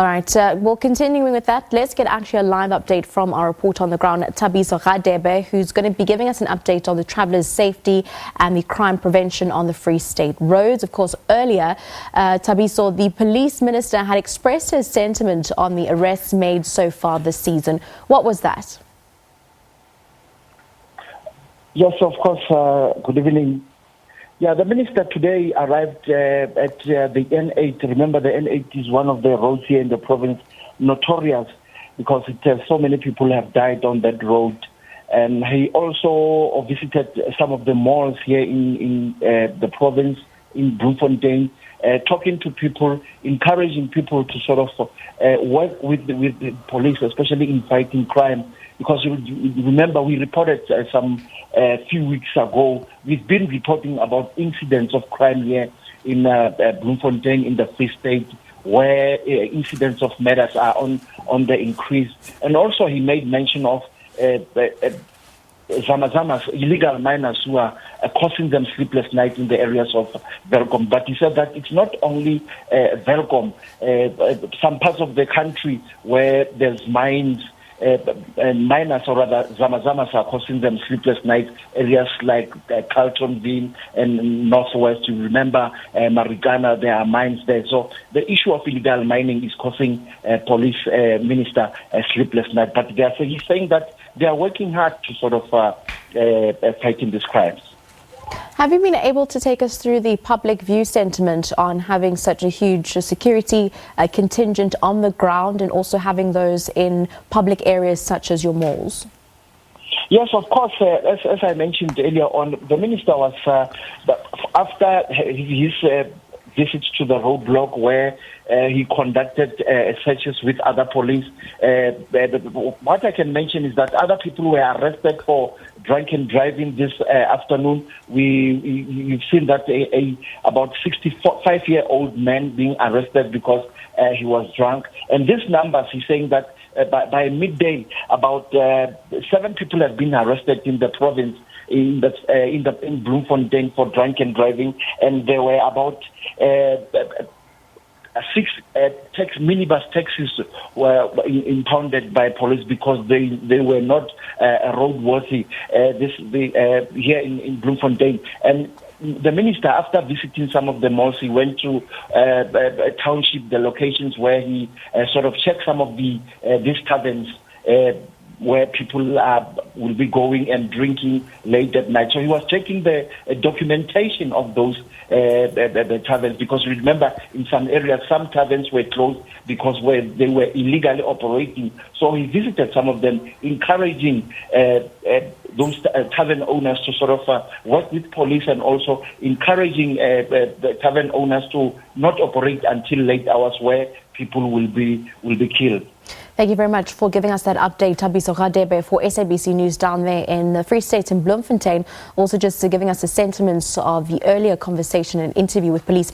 All right, well, continuing with that, let's get actually a live update from our reporter on the ground, Radebe, who's going to be giving us an update on the travellers' safety and the crime prevention on the Free State roads. Of course, earlier, Tabiso, the police minister, had expressed his sentiment on the arrests made so far this season. What was that? Yes, of course. Good evening. Yeah, the minister today arrived at the N8. Remember, the N8 is one of the roads here in the province, notorious because so many people have died on that road. And he also visited some of the malls here in the province, in Bloemfontein, talking to people, encouraging people to sort of work with the police, especially in fighting crime. Because you remember, we reported some few weeks ago, we've been reporting about incidents of crime here in Bloemfontein, in the Free State, where incidents of murders are on the increase. And also he made mention of Zamazamas, illegal miners who are causing them sleepless nights in the areas of Welkom. But he said that it's not only Welkom, some parts of the country where there's mines, and miners, or rather Zamazamas, are causing them sleepless nights, areas like Carltonville and Northwest. You remember Marikana, there are mines there. So the issue of illegal mining is causing police minister a sleepless night. But he's saying that they are working hard to sort of fighting these crimes. Have you been able to take us through the public view sentiment on having such a huge security contingent on the ground and also having those in public areas such as your malls? Yes, of course. As I mentioned earlier on, the minister was, after his visits to the roadblock where he conducted searches with other police. What I can mention is that other people were arrested for drunken driving this afternoon. You've seen that about 65-year-old man being arrested because he was drunk. And these numbers, he's saying that by midday, about 7 people have been arrested in the province, in Bloemfontein for drunken driving, and there were about 6 minibus taxis were impounded by police because they were not roadworthy here in Bloemfontein. And the minister, after visiting some of the malls, he went to township, the locations where he sort of checked some of these taverns where people will be going and drinking late at night. So he was checking the documentation of those the taverns, because remember, in some areas, some taverns were closed because they were illegally operating. So he visited some of them, encouraging those tavern owners to sort of work with police, and also encouraging the tavern owners to not operate until late hours where people will be killed. Thank you very much for giving us that update, Tabiso Radebe, for SABC News down there in the Free State in Bloemfontein. Also just giving us the sentiments of the earlier conversation and interview with police.